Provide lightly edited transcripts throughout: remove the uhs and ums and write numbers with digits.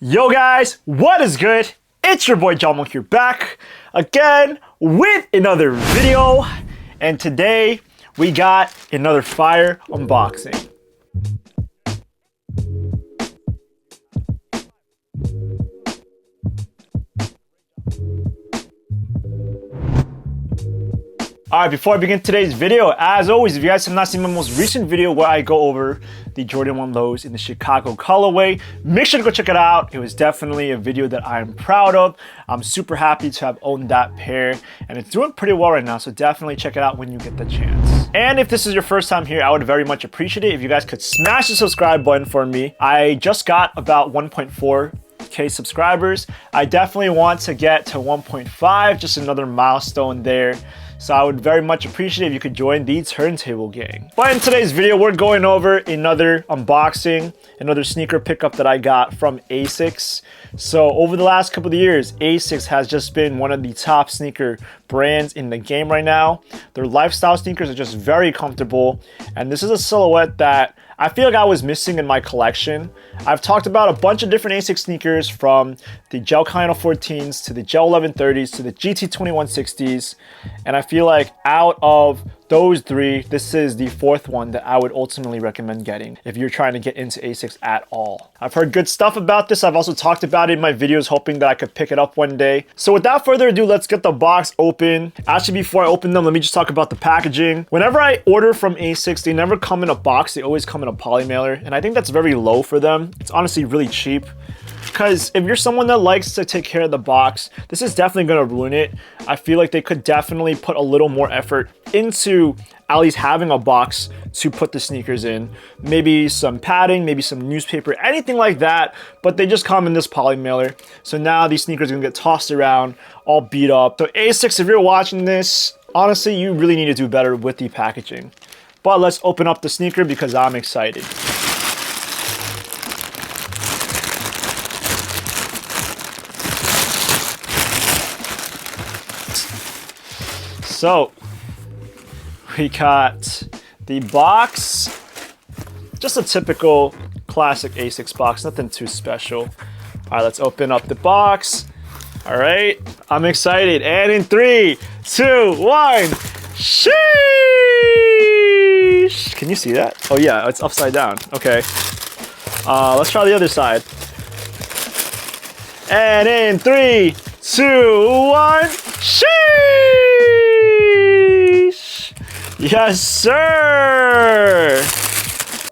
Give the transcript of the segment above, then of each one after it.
Yo guys, what is good? It's your boy John Monk here, back again with another video, and today we got another fire unboxing. Alright, before I begin today's video, as always, if you guys have not seen my most recent video where I go over the Jordan 1 lows in the Chicago colorway, make sure to go check it out. It was definitely a video that I'm proud of. I'm super happy to have owned that pair, and it's doing pretty well right now, so definitely check it out when you get the chance. And if this is your first time here, I would very much appreciate it if you guys could smash the subscribe button for me. I just got about 1.4K subscribers. I definitely want to get to 1.5, just another milestone there. So I would very much appreciate it if you could join the turntable gang. But in today's video, we're going over another unboxing, another sneaker pickup that I got from Asics. So over the last couple of years, Asics has just been one of the top sneaker brands in the game right now. Their lifestyle sneakers are just very comfortable. And this is a silhouette that I feel like I was missing in my collection. I've talked about a bunch of different Asics sneakers, from the Gel-NYC 14s to the Gel-1130s to the GT2160s, and I feel like out of those three, this is the fourth one that I would ultimately recommend getting if you're trying to get into Asics at all. I've heard good stuff about this. I've also talked about it in my videos, hoping that I could pick it up one day. So without further ado, let's get the box open. Actually, before I open them, let me just talk about the packaging. Whenever I order from Asics, they never come in a box. They always come in a poly mailer, and I think that's very low for them. It's honestly really cheap, because if you're someone that likes to take care of the box, this is definitely going to ruin it. I feel like they could definitely put a little more effort into at least having a box to put the sneakers in. Maybe some padding, maybe some newspaper, anything like that, but they just come in this poly mailer. So now these sneakers are going to get tossed around, all beat up. So Asics, if you're watching this, honestly, you really need to do better with the packaging. But let's open up the sneaker because I'm excited. So we got the box, just a typical classic Asics box, nothing too special. All right, let's open up the box. All right, I'm excited. And in 3, 2, 1, sheesh! Can you see that? Oh yeah, it's upside down. Okay. Let's try the other side. And in 3, 2, 1, sheesh! Yes, sir!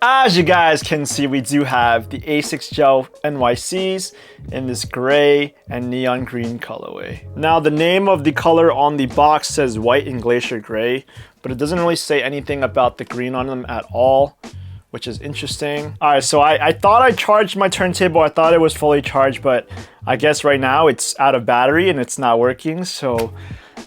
As you guys can see, we do have the Asics Gel-NYCs in this gray and neon green colorway. Now, the name of the color on the box says white and glacier gray, but it doesn't really say anything about the green on them at all, which is interesting. All right, so I thought I charged my turntable. I thought it was fully charged, but I guess right now it's out of battery and it's not working, so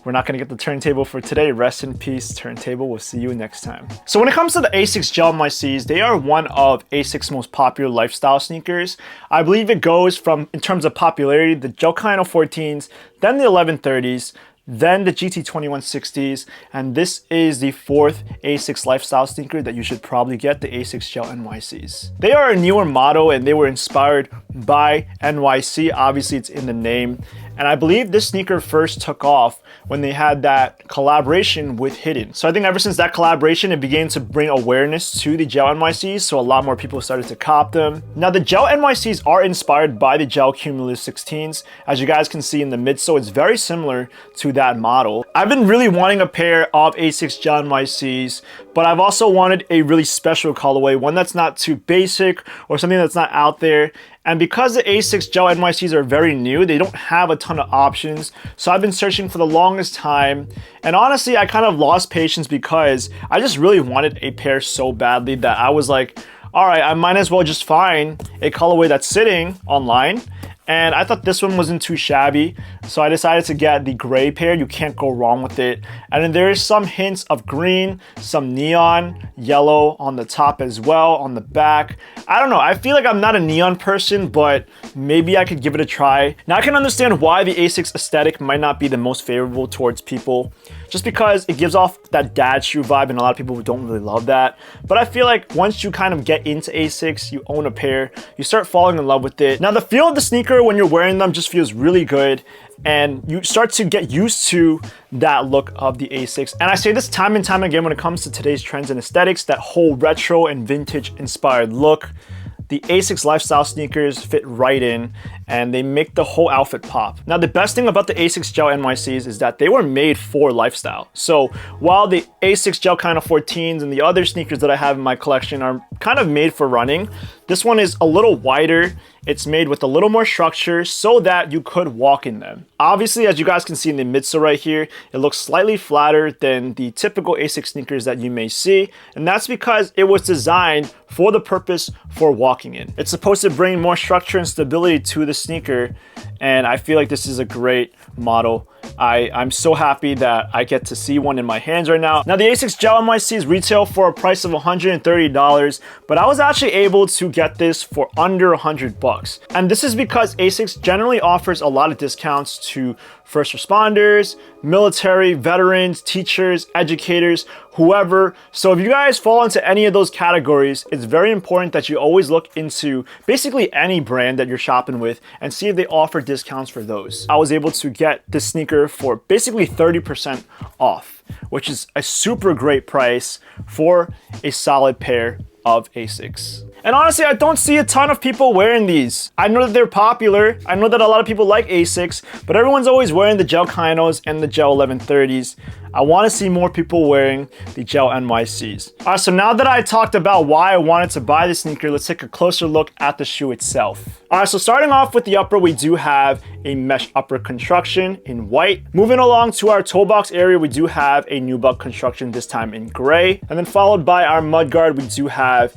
we're not gonna get the turntable for today. Rest in peace, turntable. We'll see you next time. So when it comes to the Asics Gel-NYCs, they are one of Asics' most popular lifestyle sneakers. I believe it goes from, in terms of popularity, the Gel-NYC 14s, then the 1130s, then the GT2160s, and this is the fourth Asics lifestyle sneaker that you should probably get, the Asics Gel-NYCs. They are a newer model and they were inspired by NYC. Obviously, it's in the name. And I believe this sneaker first took off when they had that collaboration with Hidden. So I think ever since that collaboration, it began to bring awareness to the Gel-NYCs, so a lot more people started to cop them. Now, the Gel-NYCs are inspired by the Gel Cumulus 16s. As you guys can see in the midsole, it's very similar to that model. I've been really wanting a pair of Asics Gel-NYCs, but I've also wanted a really special colorway, one that's not too basic or something that's not out there. And because the Asics Gel-NYCs are very new, they don't have a ton of options. So I've been searching for the longest time. And honestly, I kind of lost patience because I just really wanted a pair so badly that I was like, all right, I might as well just find a colorway that's sitting online. And I thought this one wasn't too shabby, so I decided to get the gray pair. You can't go wrong with it. And then there is some hints of green, some neon yellow on the top as well, on the back. I don't know, I feel like I'm not a neon person, but maybe I could give it a try. Now I can understand why the Asics aesthetic might not be the most favorable towards people just because it gives off that dad shoe vibe, and a lot of people don't really love that. But I feel like once you kind of get into Asics, you own a pair, you start falling in love with it. Now the feel of the sneaker when you're wearing them just feels really good, and you start to get used to that look of the Asics. And I say this time and time again when it comes to today's trends and aesthetics, that whole retro and vintage inspired look. The Asics lifestyle sneakers fit right in, and they make the whole outfit pop. Now, the best thing about the Asics Gel-NYCs is that they were made for lifestyle. So while the Asics Gel kind of 14s and the other sneakers that I have in my collection are kind of made for running, this one is a little wider. It's made with a little more structure so that you could walk in them. Obviously, as you guys can see in the midsole right here, it looks slightly flatter than the typical Asics sneakers that you may see. And that's because it was designed for the purpose for walking in. It's supposed to bring more structure and stability to the sneaker. And I feel like this is a great model. I'm so happy that I get to see one in my hands right now. Now the Asics Gel-NYCs retail for a price of $130, but I was actually able to get this for under $100. And this is because Asics generally offers a lot of discounts to first responders, military, veterans, teachers, educators, whoever. So if you guys fall into any of those categories, it's very important that you always look into basically any brand that you're shopping with and see if they offer discounts for those. I was able to get this sneaker for basically 30% off, which is a super great price for a solid pair of Asics. And honestly, I don't see a ton of people wearing these. I know that they're popular. I know that a lot of people like Asics, but everyone's always wearing the Gel Kinos and the Gel 1130s. I want to see more people wearing the Gel-NYCs. All right, so now that I talked about why I wanted to buy the sneaker, let's take a closer look at the shoe itself. All right, so starting off with the upper, we do have a mesh upper construction in white. Moving along to our toe box area, we do have a nubuck construction, this time in gray. And then followed by our mudguard, we do have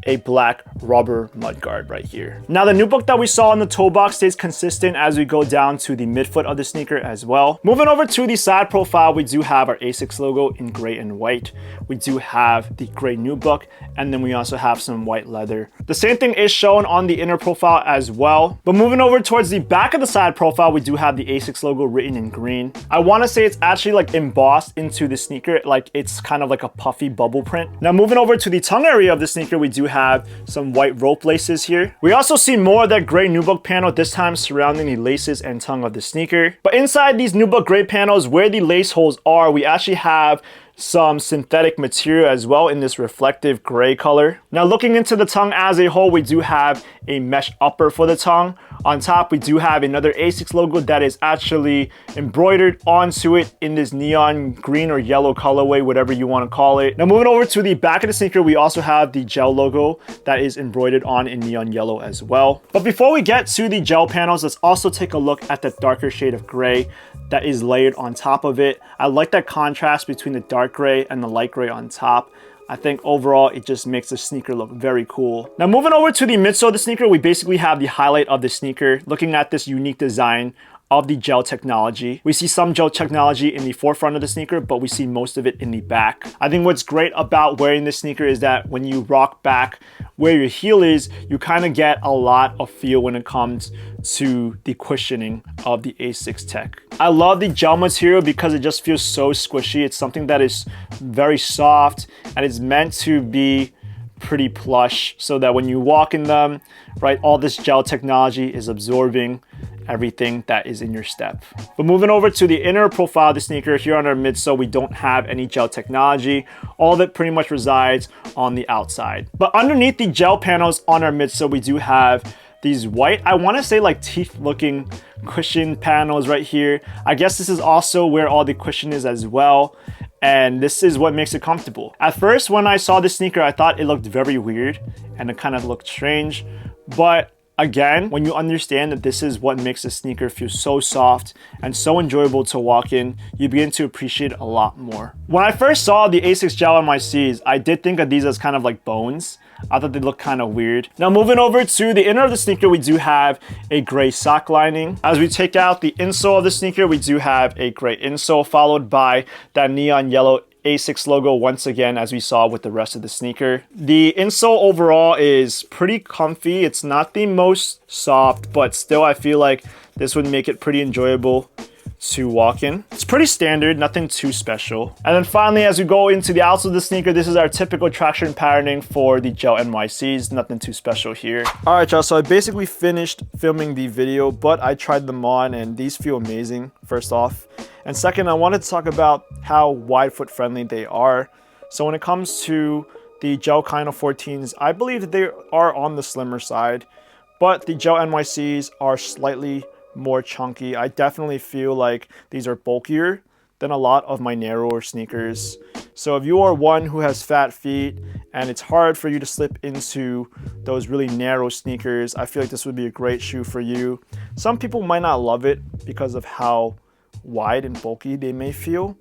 a black rubber mudguard right here. Now the nubuck that we saw in the toe box stays consistent as we go down to the midfoot of the sneaker as well. Moving over to the side profile, we do have our Asics logo in gray and white. We do have the gray nubuck, and then we also have some white leather. The same thing is shown on the inner profile as well. But moving over towards the back of the side profile, we do have the Asics logo written in green. I want to say it's actually like embossed into the sneaker, like it's kind of like a puffy bubble print. Now moving over to the tongue area of the sneaker, we do have some white rope laces here. We also see more of that gray nubuck panel, this time surrounding the laces and tongue of the sneaker. But inside these nubuck gray panels, where the lace holes are, we actually have some synthetic material as well in this reflective gray color. Now looking into the tongue as a whole, we do have a mesh upper for the tongue. On top, we do have another Asics logo that is actually embroidered onto it in this neon green or yellow colorway, whatever you want to call it. Now moving over to the back of the sneaker, we also have the gel logo that is embroidered on in neon yellow as well. But before we get to the gel panels, let's also take a look at the darker shade of gray that is layered on top of it. I like that contrast between the dark gray and the light gray on top. I think overall it just makes the sneaker look very cool. Now moving over to the midsole of the sneaker, we basically have the highlight of the sneaker, looking at this unique design of the gel technology. We see some gel technology in the forefront of the sneaker, but we see most of it in the back. I think what's great about wearing this sneaker is that when you rock back where your heel is, you kind of get a lot of feel when it comes to the cushioning of the Asics tech. I love the gel material because it just feels so squishy. It's something that is very soft and it's meant to be pretty plush so that when you walk in them, right, all this gel technology is absorbing everything that is in your step. But moving over to the inner profile of the sneaker, here on our midsole, we don't have any gel technology. All of it pretty much resides on the outside. But underneath the gel panels on our midsole, we do have these white, I want to say like teeth looking cushion panels right here. I guess this is also where all the cushion is as well. And this is what makes it comfortable. At first, when I saw this sneaker, I thought it looked very weird and it kind of looked strange. But again, when you understand that this is what makes a sneaker feel so soft and so enjoyable to walk in, you begin to appreciate it a lot more. When I first saw the Asics Gel-NYCs, I did think of these as kind of like bones. I thought they looked kind of weird. Now moving over to the inner of the sneaker, we do have a gray sock lining. As we take out the insole of the sneaker, we do have a gray insole followed by that neon yellow Asics logo once again, as we saw with the rest of the sneaker. The insole overall is pretty comfy. It's not the most soft, but still I feel like this would make it pretty enjoyable to walk in. It's pretty standard, nothing too special. And then finally, as we go into the outsole of the sneaker, this is our typical traction patterning for the Gel-NYCs. Nothing too special here. All right, y'all, so I basically finished filming the video, but I tried them on and these feel amazing, first off. And second, I wanted to talk about how wide foot friendly they are. So when it comes to the Gel Kino 14s, I believe that they are on the slimmer side, but the Gel-NYCs are slightly more chunky. I definitely feel like these are bulkier than a lot of my narrower sneakers. So if you are one who has fat feet and it's hard for you to slip into those really narrow sneakers, I feel like this would be a great shoe for you. Some people might not love it because of how wide and bulky they may feel.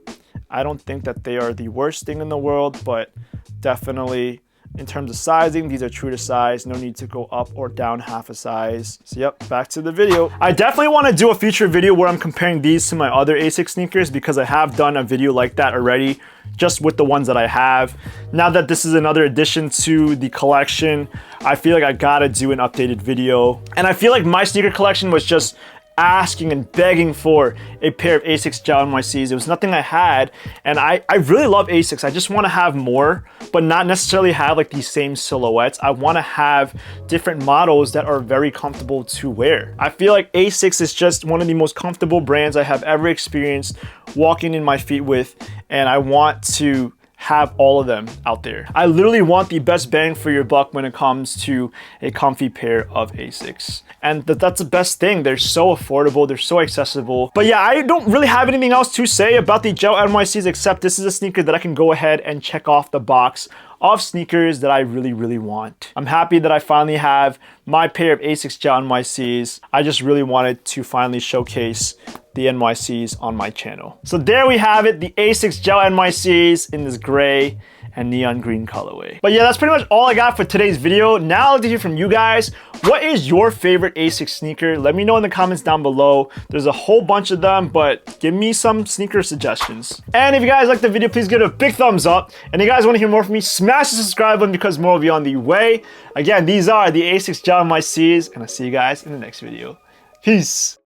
I don't think that they are the worst thing in the world, but definitely in terms of sizing, these are true to size. No need to go up or down half a size. So yep, back to the video. I definitely want to do a future video where I'm comparing these to my other Asics sneakers because I have done a video like that already, just with the ones that I have. Now that this is another addition to the collection, I feel like I gotta do an updated video. And I feel like my sneaker collection was just asking and begging for a pair of Asics Gel-NYCs. It was nothing I had, and I really love Asics. I just want to have more, but not necessarily have like these same silhouettes. I want to have different models that are very comfortable to wear. I feel like Asics is just one of the most comfortable brands I have ever experienced walking in my feet with, and I want to have all of them out there. I literally want the best bang for your buck when it comes to a comfy pair of Asics. And that's the best thing. They're so affordable, they're so accessible. But yeah, I don't really have anything else to say about the Gel-NYCs except this is a sneaker that I can go ahead and check off the box of sneakers that I really want. I'm happy that I finally have my pair of Asics Gel-NYCs. I just really wanted to finally showcase the NYCs on my channel. So there we have it, the Asics Gel-NYCs in this gray and neon green colorway. But yeah, that's pretty much all I got for today's video. Now I'd like to hear from you guys. What is your favorite Asics sneaker? Let me know in the comments down below. There's a whole bunch of them, but give me some sneaker suggestions. And if you guys liked the video, please give it a big thumbs up. And if you guys want to hear more from me, smash the subscribe button because more will be on the way. Again, these are the Asics Gel-NYCs, and I'll see you guys in the next video. Peace.